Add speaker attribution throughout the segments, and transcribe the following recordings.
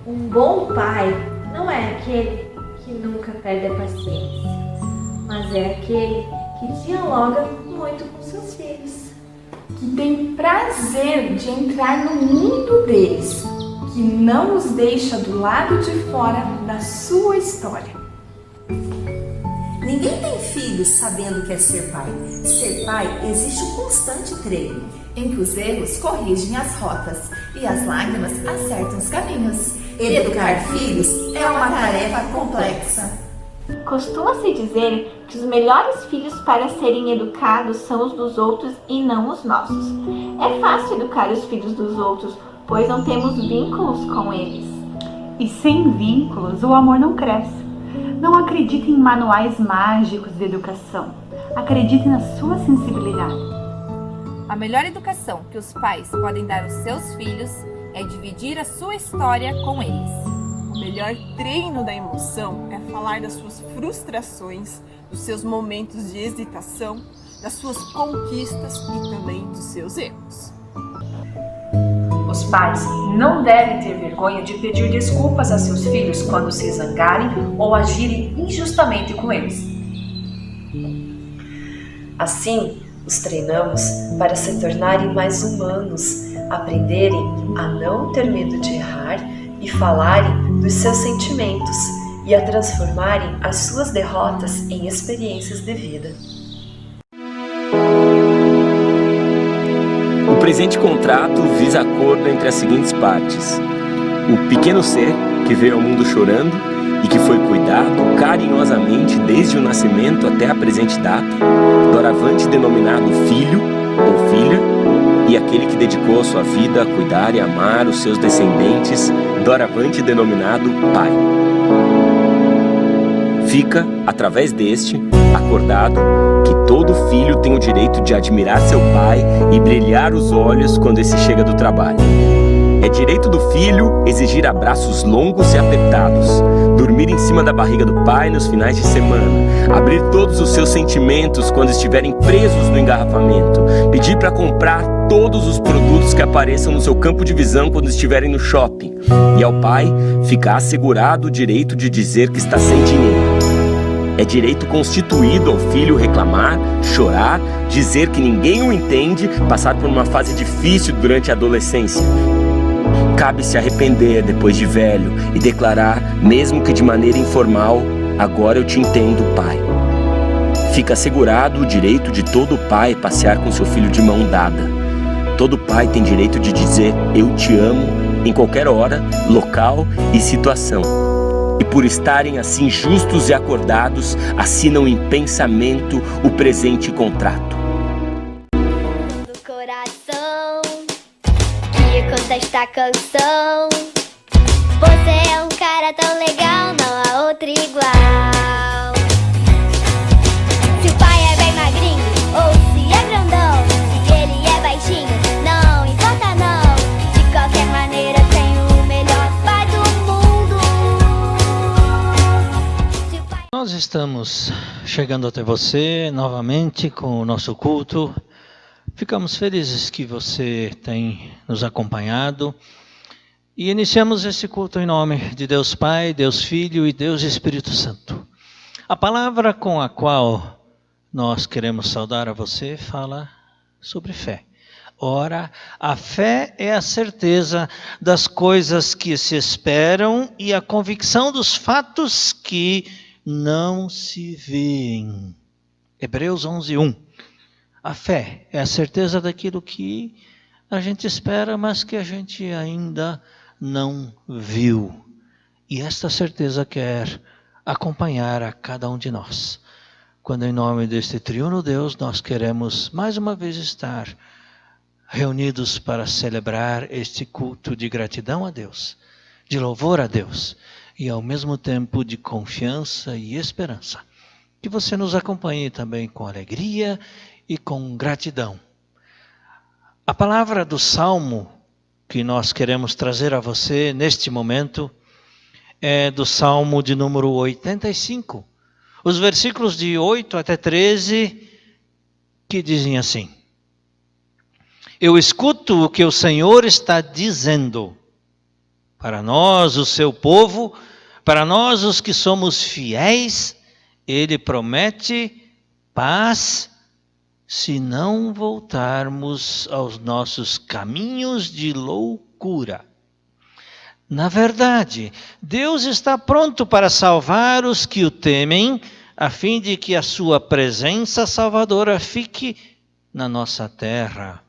Speaker 1: Um bom pai não é aquele que nunca perde a paciência, mas é aquele que dialoga muito com seus filhos.
Speaker 2: Que tem prazer de entrar no mundo deles, que não os deixa do lado de fora da sua história.
Speaker 3: Ninguém tem filhos sabendo o que é ser pai. Ser pai exige um constante treino,
Speaker 4: em que os erros corrigem as rotas e as lágrimas acertam os caminhos. Educar filhos é uma tarefa complexa.
Speaker 5: Costuma-se dizer que os melhores filhos para serem educados são os dos outros e não os nossos. É fácil educar os filhos dos outros, pois não temos vínculos com eles.
Speaker 6: E sem vínculos, o amor não cresce. Não acredite em manuais mágicos de educação. Acredite na sua sensibilidade.
Speaker 7: A melhor educação que os pais podem dar aos seus filhos é dividir a sua história com eles.
Speaker 8: O melhor treino da emoção é falar das suas frustrações, dos seus momentos de hesitação, das suas conquistas e também dos seus erros.
Speaker 9: Os pais não devem ter vergonha de pedir desculpas a seus filhos quando se zangarem ou agirem injustamente com eles.
Speaker 10: Assim, os treinamos para se tornarem mais humanos, aprenderem a não ter medo de errar e falarem dos seus sentimentos e a transformarem as suas derrotas em experiências de vida.
Speaker 11: O presente contrato visa acordo entre as seguintes partes: o pequeno ser que veio ao mundo chorando e que foi cuidado carinhosamente desde o nascimento até a presente data, doravante denominado filho ou filha, e aquele que dedicou a sua vida a cuidar e amar os seus descendentes, doravante denominado pai. Fica, através deste, acordado que todo filho tem o direito de admirar seu pai e brilhar os olhos quando esse chega do trabalho. É direito do filho exigir abraços longos e apertados, dormir em cima da barriga do pai nos finais de semana, abrir todos os seus sentimentos quando estiverem presos no engarrafamento, pedir para comprar todos os produtos que apareçam no seu campo de visão quando estiverem no shopping, e ao pai ficar assegurado o direito de dizer que está sem dinheiro. É direito constituído ao filho reclamar, chorar, dizer que ninguém o entende, passar por uma fase difícil durante a adolescência. Cabe se arrepender depois de velho e declarar, mesmo que de maneira informal: agora eu te entendo, pai. Fica assegurado o direito de todo pai passear com seu filho de mão dada. Todo pai tem direito de dizer eu te amo em qualquer hora, local e situação. E por estarem assim justos e acordados, assinam em pensamento o presente contrato.
Speaker 12: Do coração que canta esta canção. Você é um cara tão legal, não há outro igual. Se o pai é bem magrinho ou se é grandão, se ele é baixinho, não importa não. De qualquer maneira tem o melhor pai do mundo.
Speaker 13: Nós estamos chegando até você novamente com o nosso culto. Ficamos felizes que você tem nos acompanhado. E iniciamos esse culto em nome de Deus Pai, Deus Filho e Deus Espírito Santo. A palavra com a qual nós queremos saudar a você fala sobre fé. Ora, a fé é a certeza das coisas que se esperam e a convicção dos fatos que não se veem. Hebreus 11:1. A fé é a certeza daquilo que a gente espera, mas que a gente ainda não viu. E esta certeza quer acompanhar a cada um de nós. Quando em nome deste triuno Deus nós queremos mais uma vez estar reunidos para celebrar este culto de gratidão a Deus, de louvor a Deus e ao mesmo tempo de confiança e esperança. Que você nos acompanhe também com alegria e com gratidão. A palavra do Salmo que nós queremos trazer a você neste momento é do Salmo de número 85. Os versículos de 8 até 13 que dizem assim: Eu escuto o que o Senhor está dizendo para nós, o seu povo, para nós os que somos fiéis. Ele promete paz se não voltarmos aos nossos caminhos de loucura. Na verdade, Deus está pronto para salvar os que o temem, a fim de que a sua presença salvadora fique na nossa terra.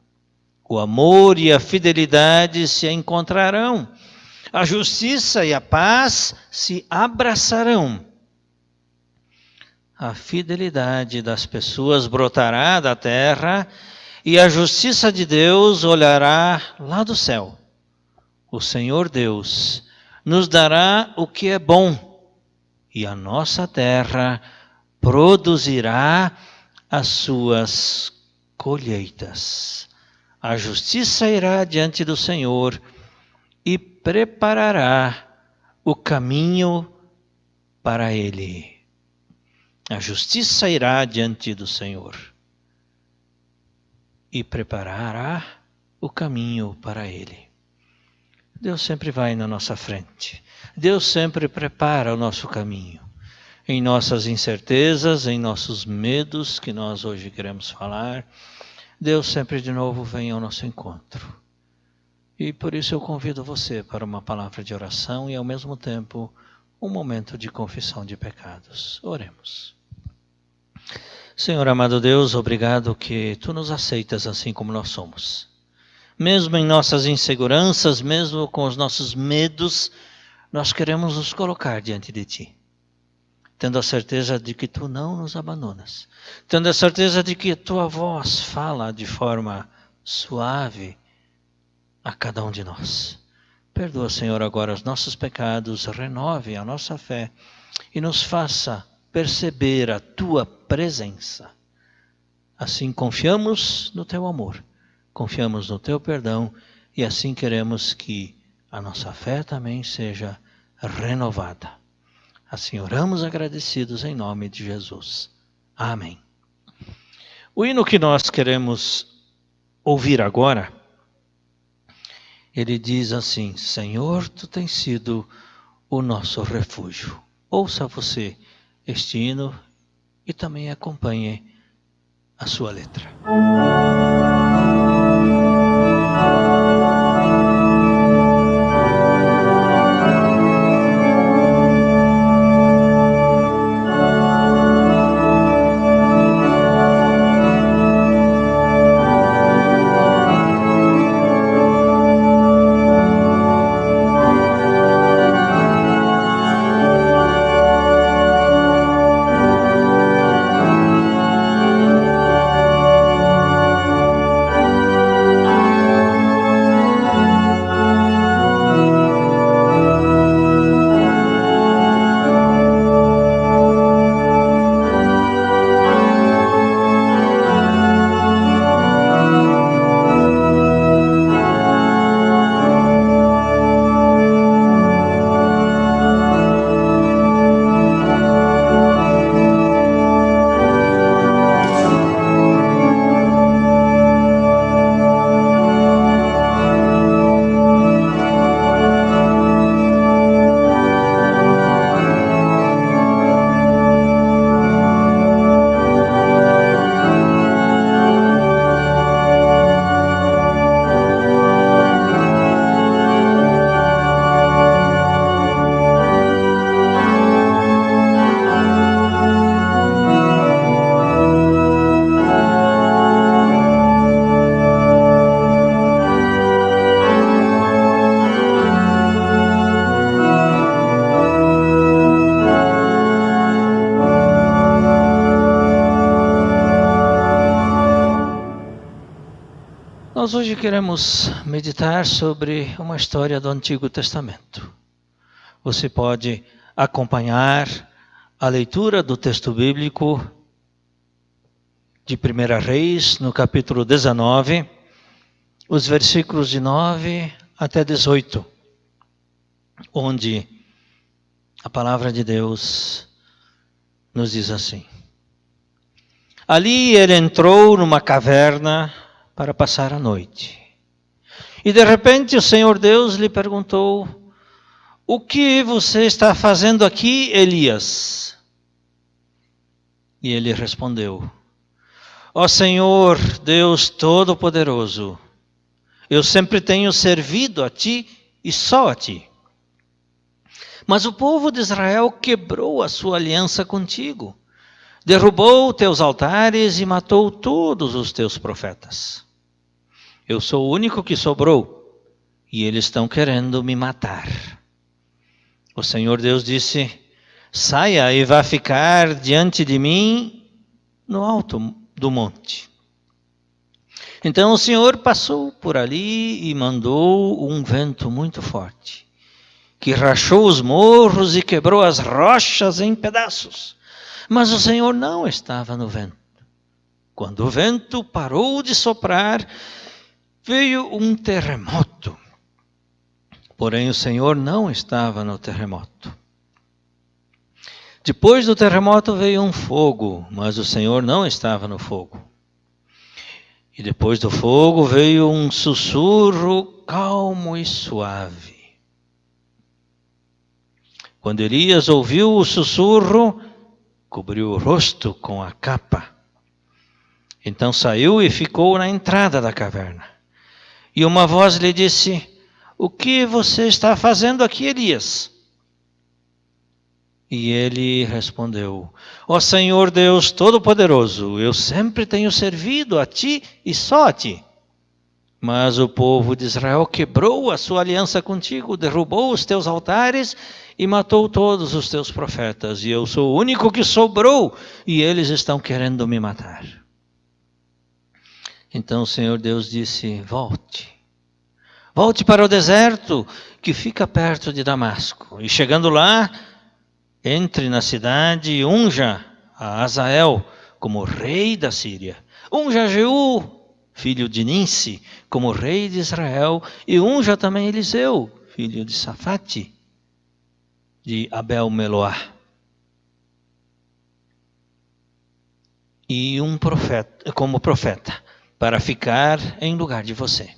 Speaker 13: O amor e a fidelidade se encontrarão, a justiça e a paz se abraçarão. A fidelidade das pessoas brotará da terra e a justiça de Deus olhará lá do céu. O Senhor Deus nos dará o que é bom e a nossa terra produzirá as suas colheitas. A justiça irá diante do Senhor e preparará o caminho para ele. A justiça irá diante do Senhor e preparará o caminho para ele. Deus sempre vai na nossa frente. Deus sempre prepara o nosso caminho. Em nossas incertezas, em nossos medos, que nós hoje queremos falar, Deus sempre de novo vem ao nosso encontro. E por isso eu convido você para uma palavra de oração e ao mesmo tempo um momento de confissão de pecados. Oremos. Senhor amado Deus, obrigado que Tu nos aceitas assim como nós somos. Mesmo em nossas inseguranças, mesmo com os nossos medos, nós queremos nos colocar diante de Ti. Tendo a certeza de que Tu não nos abandonas. Tendo a certeza de que a Tua voz fala de forma suave a cada um de nós. Perdoa, Senhor, agora os nossos pecados, renove a nossa fé e nos faça perceber a Tua presença. Assim confiamos no Teu amor, confiamos no Teu perdão e assim queremos que a nossa fé também seja renovada. Assim oramos agradecidos em nome de Jesus. Amém. O hino que nós queremos ouvir agora, ele diz assim: Senhor, Tu tens sido o nosso refúgio. Ouça você este hino e também acompanhe a sua letra. Nós hoje queremos meditar sobre uma história do Antigo Testamento. Você pode acompanhar a leitura do texto bíblico de 1 Reis, no capítulo 19, os versículos de 9 até 18, onde a palavra de Deus nos diz assim: Ali ele entrou numa caverna para passar a noite. E de repente o Senhor Deus lhe perguntou: O que você está fazendo aqui, Elias? E ele respondeu: Ó Senhor Deus Todo-Poderoso, eu sempre tenho servido a ti e só a ti. Mas o povo de Israel quebrou a sua aliança contigo, derrubou teus altares e matou todos os teus profetas. Eu sou o único que sobrou e eles estão querendo me matar. O Senhor Deus disse: Saia e vá ficar diante de mim no alto do monte. Então o Senhor passou por ali e mandou um vento muito forte, que rachou os morros e quebrou as rochas em pedaços. Mas o Senhor não estava no vento. Quando o vento parou de soprar, veio um terremoto. Porém o Senhor não estava no terremoto. Depois do terremoto veio um fogo, mas o Senhor não estava no fogo. E depois do fogo veio um sussurro calmo e suave. Quando Elias ouviu o sussurro, cobriu o rosto com a capa. Então saiu e ficou na entrada da caverna. E uma voz lhe disse: O que você está fazendo aqui, Elias? E ele respondeu: Ó Senhor Deus Todo-Poderoso, eu sempre tenho servido a ti e só a ti. Mas o povo de Israel quebrou a sua aliança contigo, derrubou os teus altares e matou todos os teus profetas. E eu sou o único que sobrou e eles estão querendo me matar. Então o Senhor Deus disse: Volte. Volte para o deserto que fica perto de Damasco. E chegando lá, entre na cidade e unja a Azael como rei da Síria. Unja a Jeú, filho de Ninsi, como rei de Israel. E unja também Eliseu, filho de Safate, de Abel-Meloá. E um profeta, como profeta, para ficar em lugar de você.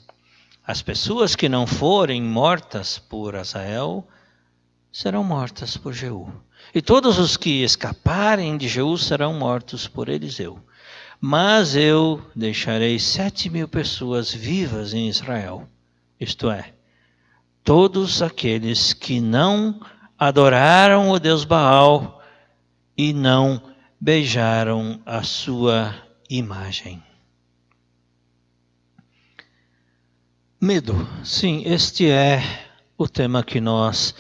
Speaker 13: As pessoas que não forem mortas por Azael serão mortas por Jeú. E todos os que escaparem de Jeú serão mortos por Eliseu. Mas eu deixarei 7.000 pessoas vivas em Israel. Isto é, todos aqueles que não adoraram o Deus Baal e não beijaram a sua imagem. Medo. Sim, este é o tema que nós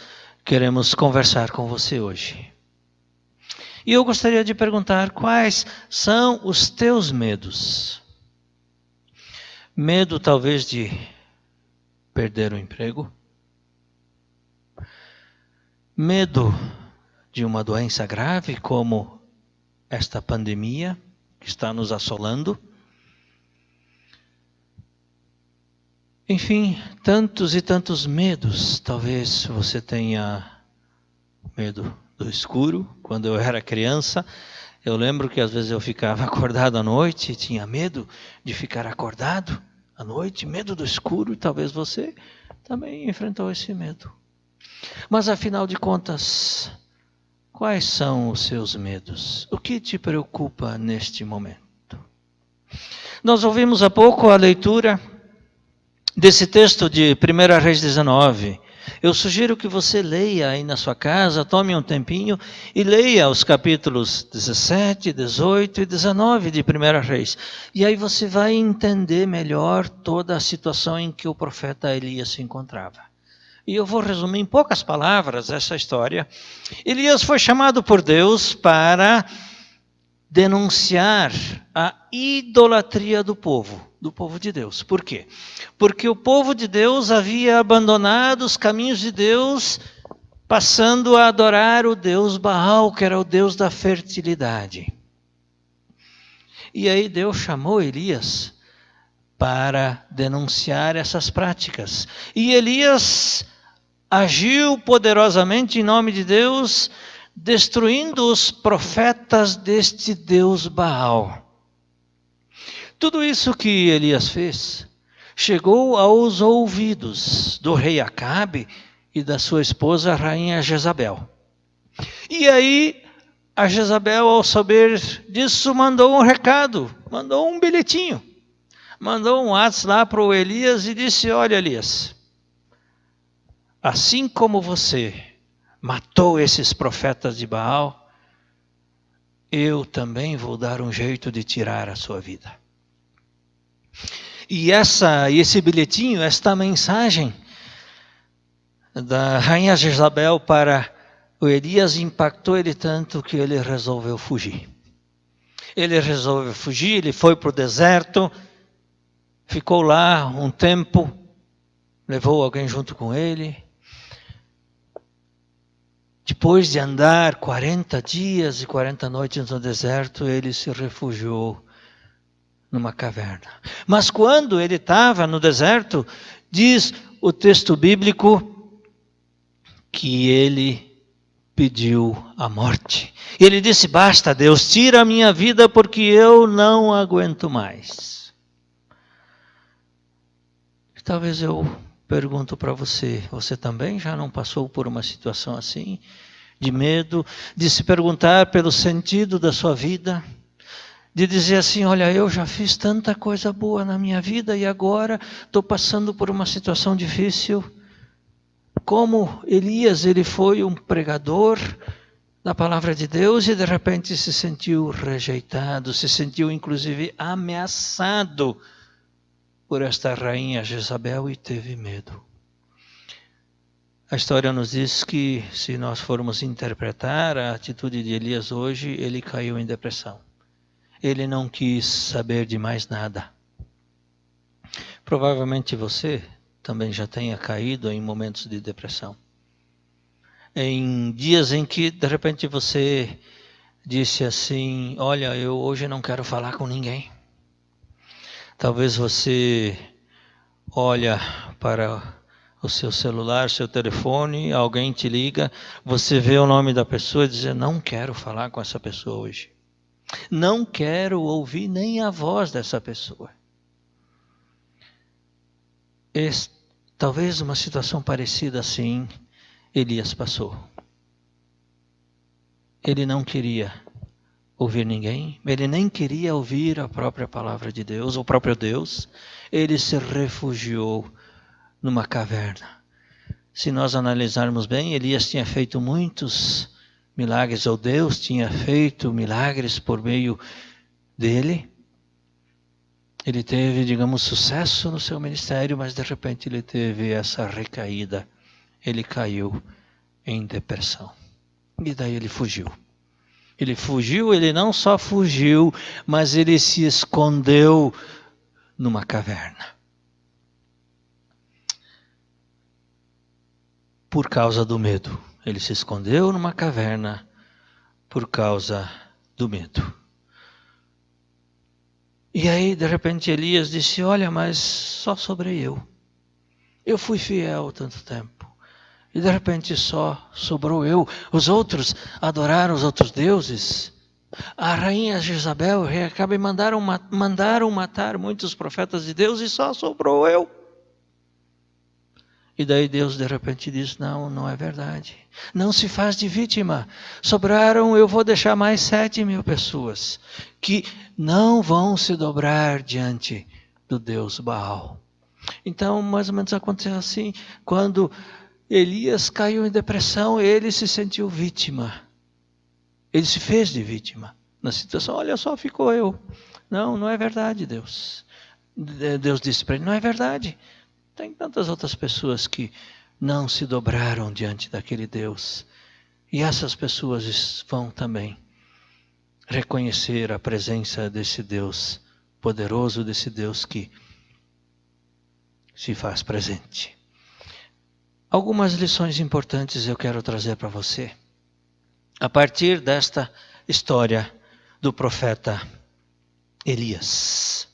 Speaker 13: queremos conversar com você hoje. E eu gostaria de perguntar: quais são os teus medos? Medo talvez de perder o emprego? Medo de uma doença grave como esta pandemia que está nos assolando? Enfim, tantos e tantos medos. Talvez você tenha medo do escuro. Quando eu era criança, eu lembro que às vezes eu ficava acordado à noite, tinha medo de ficar acordado à noite, medo do escuro, e talvez você também enfrentou esse medo. Mas afinal de contas, quais são os seus medos? O que te preocupa neste momento? Nós ouvimos há pouco a leitura desse texto de 1 Reis 19. Eu sugiro que você leia aí na sua casa, tome um tempinho e leia os capítulos 17, 18 e 19 de 1 Reis. E aí você vai entender melhor toda a situação em que o profeta Elias se encontrava. E eu vou resumir em poucas palavras essa história. Elias foi chamado por Deus para denunciar a idolatria do povo. do povo de Deus. Por quê? Porque o povo de Deus havia abandonado os caminhos de Deus, passando a adorar o Deus Baal, que era o Deus da fertilidade. E aí Deus chamou Elias para denunciar essas práticas. E Elias agiu poderosamente em nome de Deus, destruindo os profetas deste Deus Baal. Tudo isso que Elias fez chegou aos ouvidos do rei Acabe e da sua esposa, a rainha Jezabel. E aí, a Jezabel, ao saber disso, mandou um recado, mandou um bilhetinho, mandou um WhatsApp lá para o Elias e disse: olha, Elias, assim como você matou esses profetas de Baal, eu também vou dar um jeito de tirar a sua vida. E esse bilhetinho, esta mensagem da rainha Jezabel para o Elias impactou ele tanto que ele resolveu fugir. Ele foi para o deserto, ficou lá um tempo, levou alguém junto com ele. Depois de andar 40 dias e 40 noites no deserto, ele se refugiou numa caverna. Mas quando ele estava no deserto, diz o texto bíblico que ele pediu a morte. Ele disse: basta, Deus, tira a minha vida porque eu não aguento mais. Talvez eu pergunto para você, você também já não passou por uma situação assim? De medo, de se perguntar pelo sentido da sua vida? De dizer assim: olha, eu já fiz tanta coisa boa na minha vida e agora estou passando por uma situação difícil. Como Elias, ele foi um pregador da palavra de Deus e de repente se sentiu rejeitado, se sentiu inclusive ameaçado por esta rainha Jezabel e teve medo. A história nos diz que, se nós formos interpretar a atitude de Elias hoje, ele caiu em depressão. Ele não quis saber de mais nada. Provavelmente você também já tenha caído em momentos de depressão. Em dias em que, de repente, você disse assim: olha, eu hoje não quero falar com ninguém. Talvez você olha para o seu celular, seu telefone, alguém te liga, você vê o nome da pessoa e diz: não quero falar com essa pessoa hoje. Não quero ouvir nem a voz dessa pessoa. Talvez uma situação parecida assim, Elias passou. Ele não queria ouvir ninguém, ele nem queria ouvir a própria palavra de Deus, o próprio Deus. Ele se refugiou numa caverna. Se nós analisarmos bem, Elias tinha feito muitos milagres, ou Deus tinha feito milagres por meio dele. Ele teve, digamos, sucesso no seu ministério, mas de repente ele teve essa recaída. Ele caiu em depressão. E daí ele fugiu. Ele não só fugiu, mas ele se escondeu numa caverna. Por causa do medo. Ele se escondeu numa caverna por causa do medo. E aí, de repente, Elias disse: olha, mas só sobrei eu. Eu fui fiel tanto tempo. E de repente só sobrou eu. Os outros adoraram os outros deuses. A rainha Jezabel e o rei Acabe mandaram matar muitos profetas de Deus e só sobrou eu. E daí Deus de repente diz: não é verdade. Não se faz de vítima. Sobraram, eu vou deixar mais 7.000 pessoas que não vão se dobrar diante do Deus Baal. Então, mais ou menos aconteceu assim. Quando Elias caiu em depressão, ele se sentiu vítima. Ele se fez de vítima na situação. Olha só, ficou eu. Não é verdade, Deus. Deus disse para ele: não é verdade. Tem tantas outras pessoas que não se dobraram diante daquele Deus. E essas pessoas vão também reconhecer a presença desse Deus poderoso desse Deus que se faz presente. Algumas lições importantes eu quero trazer para você, a partir desta história do profeta Elias.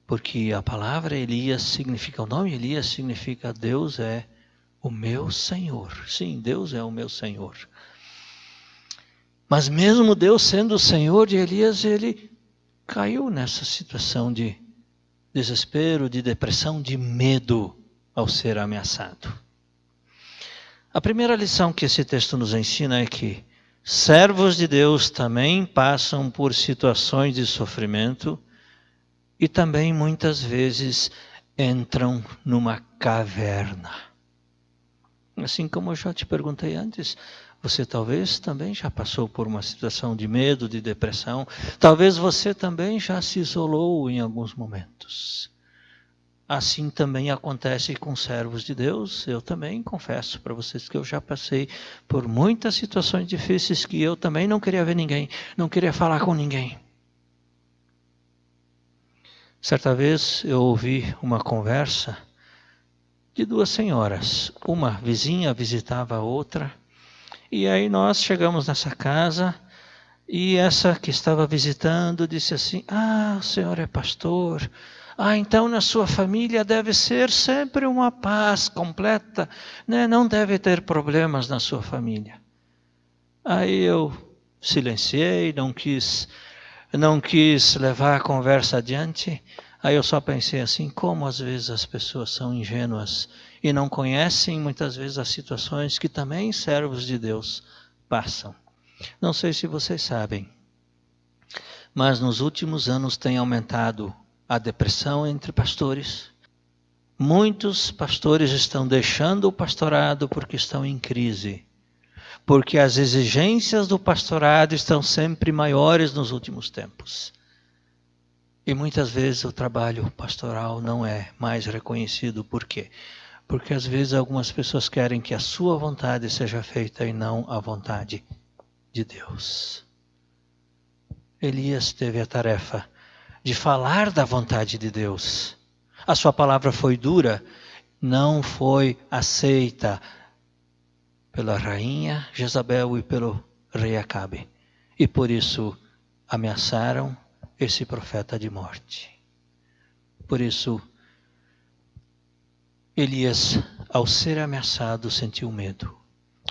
Speaker 13: Porque a palavra Elias significa, o nome Elias significa Deus é o meu Senhor. Sim, Deus é o meu Senhor. Mas mesmo Deus sendo o Senhor de Elias, ele caiu nessa situação de desespero, de depressão, de medo ao ser ameaçado. A primeira lição que esse texto nos ensina é que servos de Deus também passam por situações de sofrimento e também muitas vezes entram numa caverna. Assim como eu já te perguntei antes, você talvez também já passou por uma situação de medo, de depressão. Talvez você também já se isolou em alguns momentos. Assim também acontece com servos de Deus. Eu também confesso para vocês que eu já passei por muitas situações difíceis que eu também não queria ver ninguém, não queria falar com ninguém. Certa vez eu ouvi uma conversa de duas senhoras. Uma vizinha visitava a outra. E aí nós chegamos nessa casa e essa que estava visitando disse assim: o senhor é pastor? Então na sua família deve ser sempre uma paz completa, né? Não deve ter problemas na sua família. Aí eu silenciei, não quis levar a conversa adiante. Aí eu só pensei assim, como às vezes as pessoas são ingênuas e não conhecem muitas vezes as situações que também servos de Deus passam. Não sei se vocês sabem, mas nos últimos anos tem aumentado a depressão entre pastores. Muitos pastores estão deixando o pastorado porque estão em crise, porque as exigências do pastorado estão sempre maiores nos últimos tempos. E muitas vezes o trabalho pastoral não é mais reconhecido. Por quê? Porque às vezes algumas pessoas querem que a sua vontade seja feita e não a vontade de Deus. Elias teve a tarefa de falar da vontade de Deus. A sua palavra foi dura, não foi aceita pela rainha Jezabel e pelo rei Acabe. E por isso ameaçaram esse profeta de morte. Por isso, Elias, ao ser ameaçado, sentiu medo.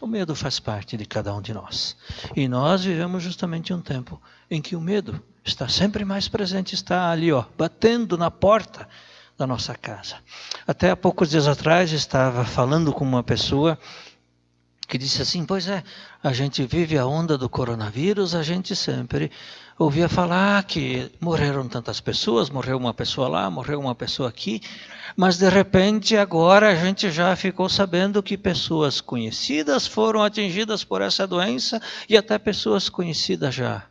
Speaker 13: O medo faz parte de cada um de nós. E nós vivemos justamente um tempo em que o medo está sempre mais presente, está ali, batendo na porta da nossa casa. Até há poucos dias atrás estava falando com uma pessoa que disse assim: pois é, a gente vive a onda do coronavírus, a gente sempre ouvia falar que morreram tantas pessoas, morreu uma pessoa lá, morreu uma pessoa aqui, mas de repente agora a gente já ficou sabendo que pessoas conhecidas foram atingidas por essa doença e até pessoas conhecidas já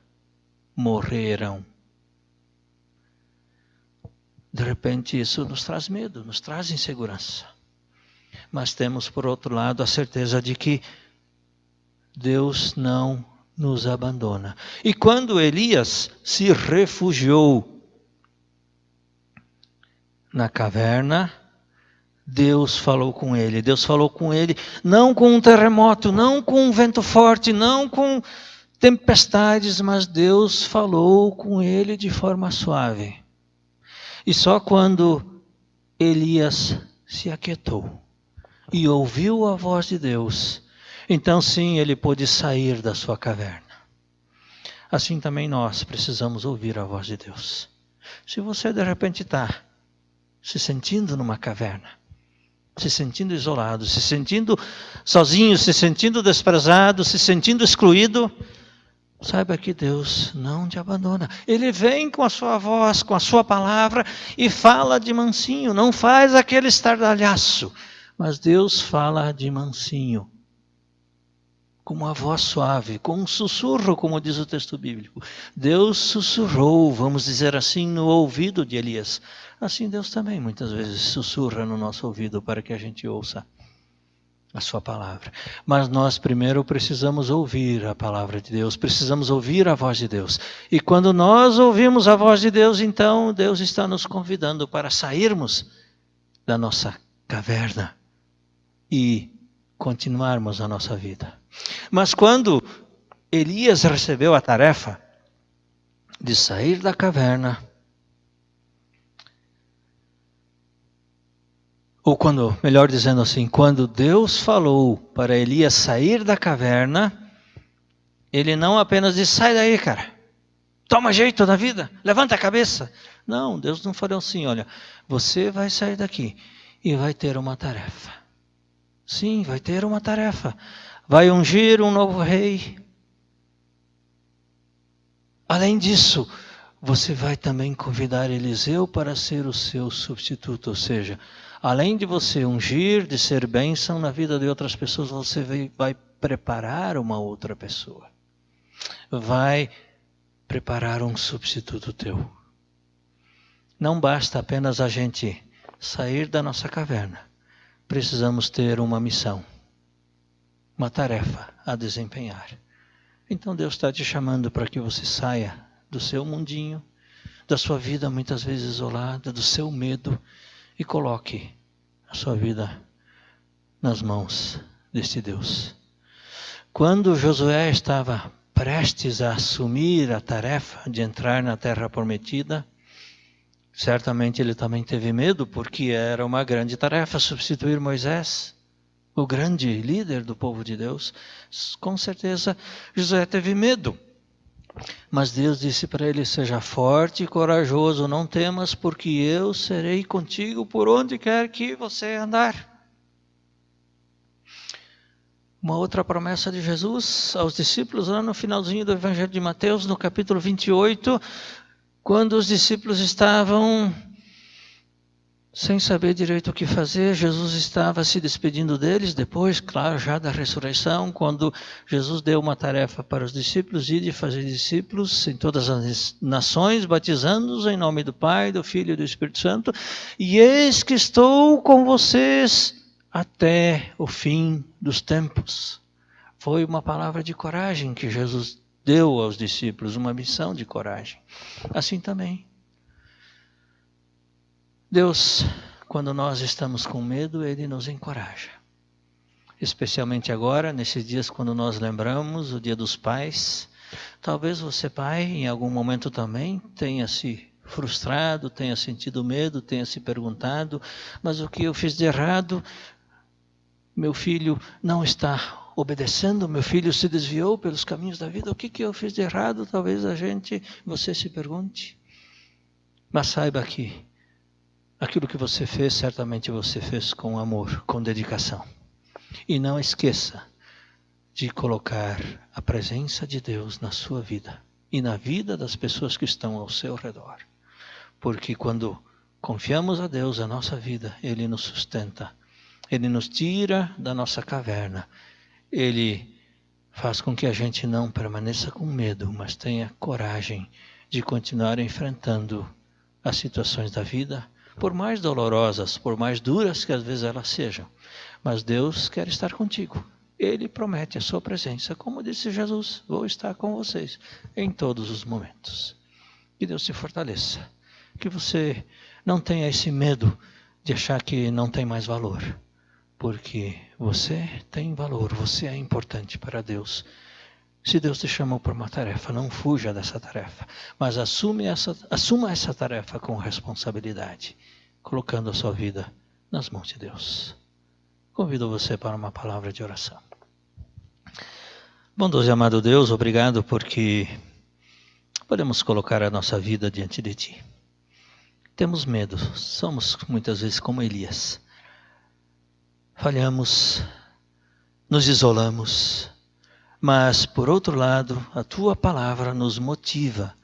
Speaker 13: morreram. De repente isso nos traz medo, nos traz insegurança. Mas temos por outro lado a certeza de que Deus não nos abandona. E quando Elias se refugiou na caverna, Deus falou com ele. Deus falou com ele não com um terremoto, não com um vento forte, não com tempestades, mas Deus falou com ele de forma suave. E só quando Elias se aquietou e ouviu a voz de Deus, então sim ele pôde sair da sua caverna. Assim também nós precisamos ouvir a voz de Deus. Se você de repente está se sentindo numa caverna, se sentindo isolado, se sentindo sozinho, se sentindo desprezado, se sentindo excluído, saiba que Deus não te abandona. Ele vem com a sua voz, com a sua palavra e fala de mansinho, não faz aquele estardalhaço, mas Deus fala de mansinho, com uma voz suave, com um sussurro, como diz o texto bíblico. Deus sussurrou, vamos dizer assim, no ouvido de Elias. Assim Deus também muitas vezes sussurra no nosso ouvido para que a gente ouça a sua palavra. Mas nós primeiro precisamos ouvir a palavra de Deus, precisamos ouvir a voz de Deus. E quando nós ouvimos a voz de Deus, então Deus está nos convidando para sairmos da nossa caverna e continuarmos a nossa vida. Mas quando Elias recebeu a tarefa de sair da caverna, ou quando, melhor dizendo assim, quando Deus falou para Elias sair da caverna, ele não apenas disse, sai daí, cara, toma jeito na vida, levanta a cabeça. Não, Deus não falou assim, olha, você vai sair daqui e vai ter uma tarefa. Sim, vai ter uma tarefa. Vai ungir um novo rei. Além disso, você vai também convidar Eliseu para ser o seu substituto, ou seja, além de você ungir, de ser bênção na vida de outras pessoas, você vai preparar uma outra pessoa. Vai preparar um substituto teu. Não basta apenas a gente sair da nossa caverna. Precisamos ter uma missão, uma tarefa a desempenhar. Então Deus está te chamando para que você saia do seu mundinho, da sua vida muitas vezes isolada, do seu medo, e coloque a sua vida nas mãos deste Deus. Quando Josué estava prestes a assumir a tarefa de entrar na terra prometida, certamente ele também teve medo, porque era uma grande tarefa substituir Moisés, o grande líder do povo de Deus. Com certeza Josué teve medo. Mas Deus disse para ele, seja forte e corajoso, não temas, porque eu serei contigo por onde quer que você andar. Uma outra promessa de Jesus aos discípulos, lá no finalzinho do Evangelho de Mateus, no capítulo 28, quando os discípulos estavam sem saber direito o que fazer, Jesus estava se despedindo deles, depois, claro, já da ressurreição, quando Jesus deu uma tarefa para os discípulos, ir de fazer discípulos em todas as nações, batizando-os em nome do Pai, do Filho e do Espírito Santo, e eis que estou com vocês até o fim dos tempos. Foi uma palavra de coragem que Jesus deu aos discípulos, uma missão de coragem. Assim também, Deus, quando nós estamos com medo, Ele nos encoraja. Especialmente agora, nesses dias quando nós lembramos o Dia dos Pais. Talvez você, pai, em algum momento também tenha se frustrado, tenha sentido medo, tenha se perguntado, mas o que eu fiz de errado? Meu filho não está obedecendo, meu filho se desviou pelos caminhos da vida. O que eu fiz de errado? Talvez você se pergunte. Mas saiba que aquilo que você fez, certamente você fez com amor, com dedicação. E não esqueça de colocar a presença de Deus na sua vida e na vida das pessoas que estão ao seu redor. Porque quando confiamos a Deus a nossa vida, Ele nos sustenta. Ele nos tira da nossa caverna. Ele faz com que a gente não permaneça com medo, mas tenha coragem de continuar enfrentando as situações da vida, por mais dolorosas, por mais duras que às vezes elas sejam. Mas Deus quer estar contigo. Ele promete a sua presença, como disse Jesus, vou estar com vocês em todos os momentos. Que Deus te fortaleça. Que você não tenha esse medo de achar que não tem mais valor. Porque você tem valor, você é importante para Deus. Se Deus te chamou para uma tarefa, não fuja dessa tarefa, mas assuma essa tarefa com responsabilidade, colocando a sua vida nas mãos de Deus. Convido você para uma palavra de oração. Bondoso e amado Deus, obrigado porque podemos colocar a nossa vida diante de Ti. Temos medo, somos muitas vezes como Elias. Falhamos, nos isolamos, mas por outro lado, a Tua palavra nos motiva.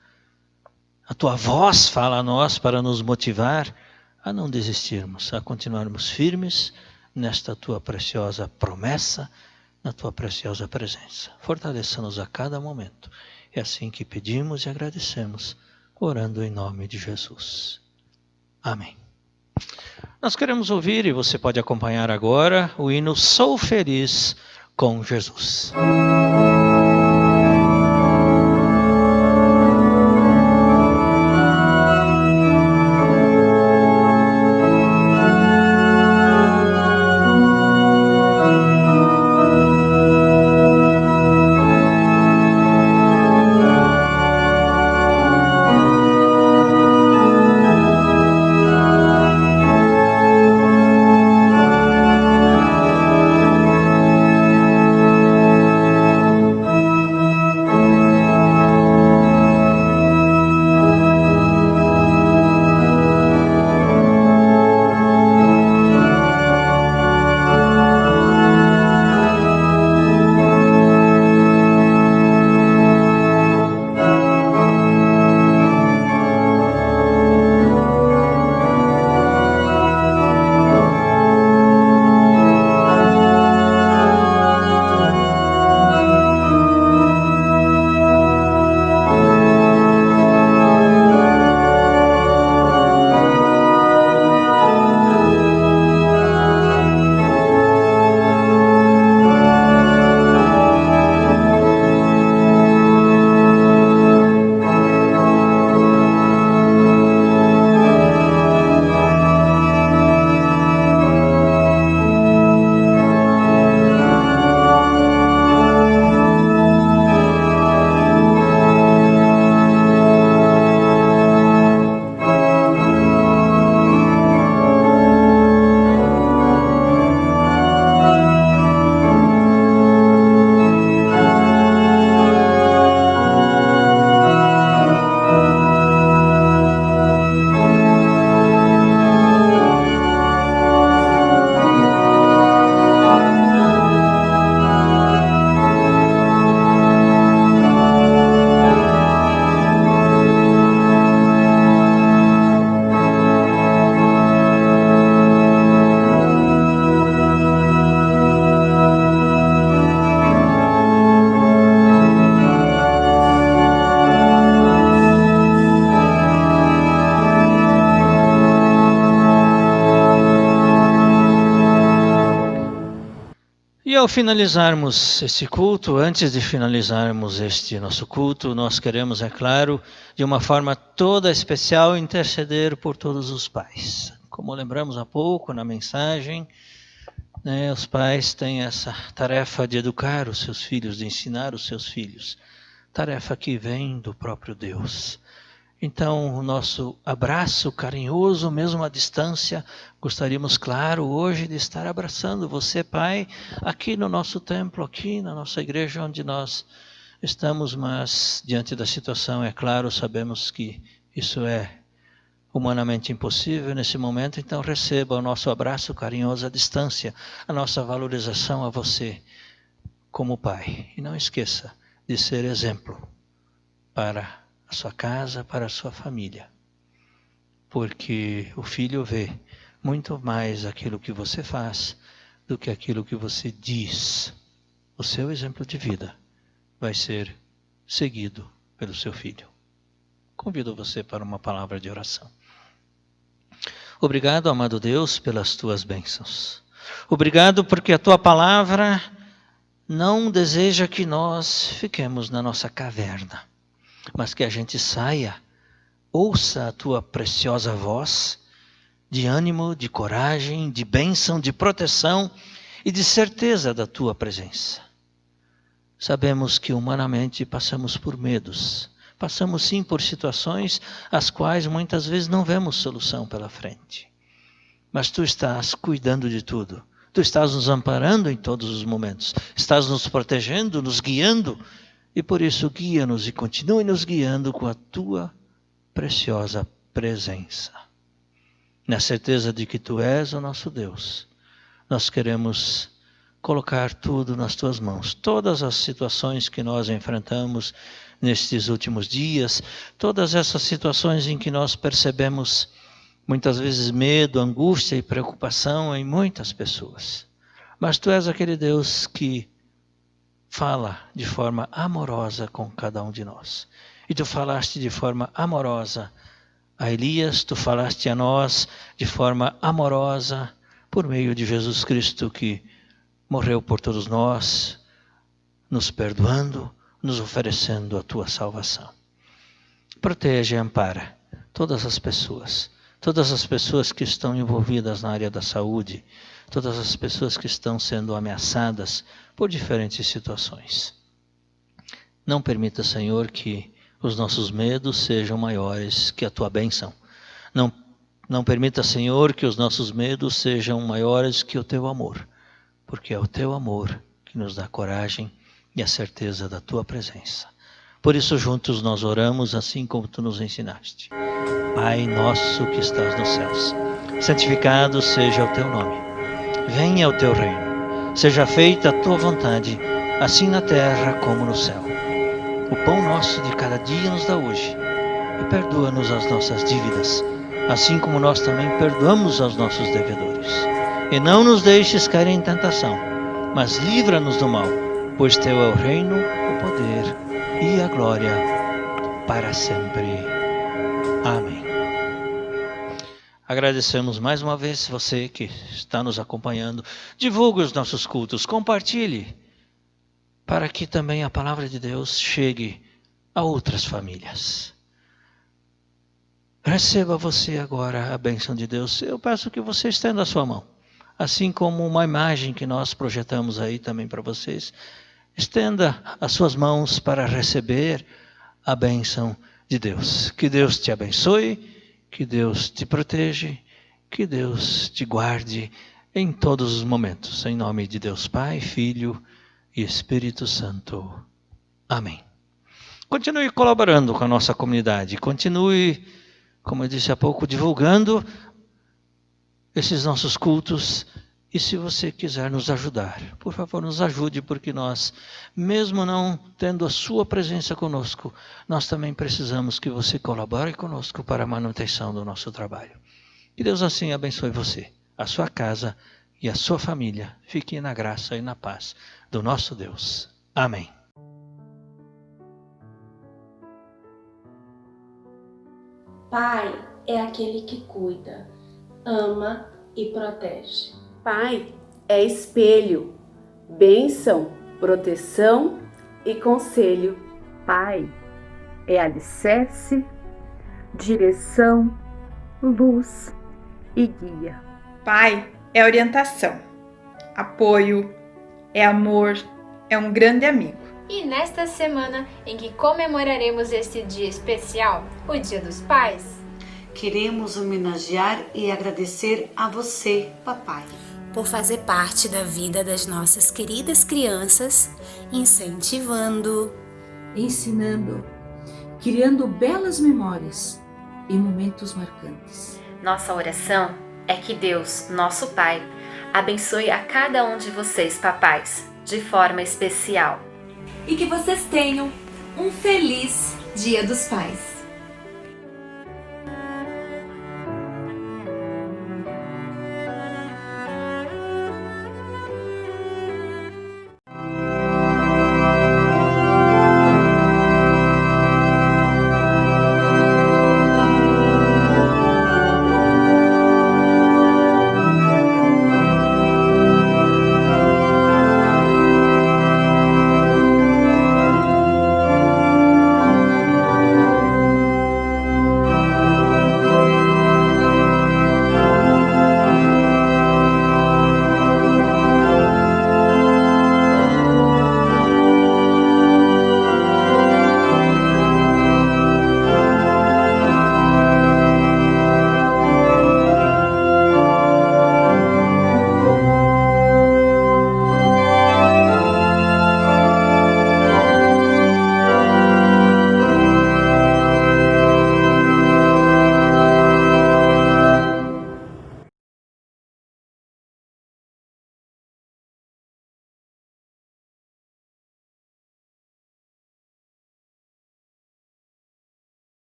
Speaker 13: A Tua voz fala a nós para nos motivar a não desistirmos, a continuarmos firmes nesta Tua preciosa promessa, na Tua preciosa presença. Fortaleça-nos a cada momento. É assim que pedimos e agradecemos, orando em nome de Jesus. Amém. Nós queremos ouvir, e você pode acompanhar agora, o hino Sou Feliz com Jesus. E ao finalizarmos esse culto, antes de finalizarmos este nosso culto, nós queremos, é claro, de uma forma toda especial, interceder por todos os pais. Como lembramos há pouco na mensagem, os pais têm essa tarefa de educar os seus filhos, de ensinar os seus filhos. Tarefa que vem do próprio Deus. Então, o nosso abraço carinhoso, mesmo à distância, gostaríamos, claro, hoje de estar abraçando você, pai, aqui no nosso templo, aqui na nossa igreja onde nós estamos, mas diante da situação, é claro, sabemos que isso é humanamente impossível nesse momento, então receba o nosso abraço carinhoso à distância, a nossa valorização a você como pai. E não esqueça de ser exemplo para a sua casa, para a sua família. Porque o filho vê muito mais aquilo que você faz do que aquilo que você diz. O seu exemplo de vida vai ser seguido pelo seu filho. Convido você para uma palavra de oração. Obrigado, amado Deus, pelas tuas bênçãos. Obrigado porque a tua palavra não deseja que nós fiquemos na nossa caverna, mas que a gente saia, ouça a tua preciosa voz, de ânimo, de coragem, de bênção, de proteção e de certeza da tua presença. Sabemos que humanamente passamos por medos, passamos sim por situações às quais muitas vezes não vemos solução pela frente. Mas tu estás cuidando de tudo, tu estás nos amparando em todos os momentos, estás nos protegendo, nos guiando. E por isso guia-nos e continue nos guiando com a tua preciosa presença. Na certeza de que tu és o nosso Deus, nós queremos colocar tudo nas tuas mãos. Todas as situações que nós enfrentamos nestes últimos dias, todas essas situações em que nós percebemos muitas vezes medo, angústia e preocupação em muitas pessoas. Mas tu és aquele Deus que fala de forma amorosa com cada um de nós. E tu falaste de forma amorosa a Elias, tu falaste a nós de forma amorosa por meio de Jesus Cristo que morreu por todos nós, nos perdoando, nos oferecendo a tua salvação. Protege e ampara todas as pessoas que estão envolvidas na área da saúde, todas as pessoas que estão sendo ameaçadas por diferentes situações. Não permita, Senhor, que os nossos medos sejam maiores que a tua bênção. Não permita, Senhor, que os nossos medos sejam maiores que o teu amor, porque é o teu amor que nos dá coragem e a certeza da tua presença. Por isso, juntos nós oramos assim como tu nos ensinaste. Pai nosso que estás nos céus, santificado seja o teu nome. Venha o teu reino. Seja feita a tua vontade, assim na terra como no céu. O pão nosso de cada dia nos dá hoje. E perdoa-nos as nossas dívidas, assim como nós também perdoamos aos nossos devedores. E não nos deixes cair em tentação, mas livra-nos do mal, pois teu é o reino, o poder e a glória para sempre. Amém. Agradecemos mais uma vez você que está nos acompanhando. Divulgue os nossos cultos, compartilhe, para que também a palavra de Deus chegue a outras famílias. Receba você agora a bênção de Deus. Eu peço que você estenda a sua mão, assim como uma imagem que nós projetamos aí também para vocês. Estenda as suas mãos para receber a bênção de Deus. Que Deus te abençoe, que Deus te proteja, que Deus te guarde em todos os momentos. Em nome de Deus Pai, Filho e Espírito Santo. Amém. Continue colaborando com a nossa comunidade. Continue, como eu disse há pouco, divulgando esses nossos cultos. E se você quiser nos ajudar, por favor, nos ajude, porque nós, mesmo não tendo a sua presença conosco, nós também precisamos que você colabore conosco para a manutenção do nosso trabalho. Que Deus assim abençoe você, a sua casa e a sua família. Fiquem na graça e na paz do nosso Deus. Amém.
Speaker 2: Pai é aquele que cuida, ama e protege.
Speaker 14: Pai é espelho, bênção, proteção e conselho.
Speaker 6: Pai é alicerce, direção, luz e guia.
Speaker 15: Pai é orientação, apoio, é amor, é um grande amigo.
Speaker 16: E nesta semana em que comemoraremos este dia especial, o Dia dos Pais,
Speaker 17: queremos homenagear e agradecer a você, papai,
Speaker 18: por fazer parte da vida das nossas queridas crianças, incentivando,
Speaker 19: ensinando, criando belas memórias e momentos marcantes.
Speaker 20: Nossa oração é que Deus, nosso Pai, abençoe a cada um de vocês, papais, de forma especial.
Speaker 21: E que vocês tenham um feliz Dia dos Pais.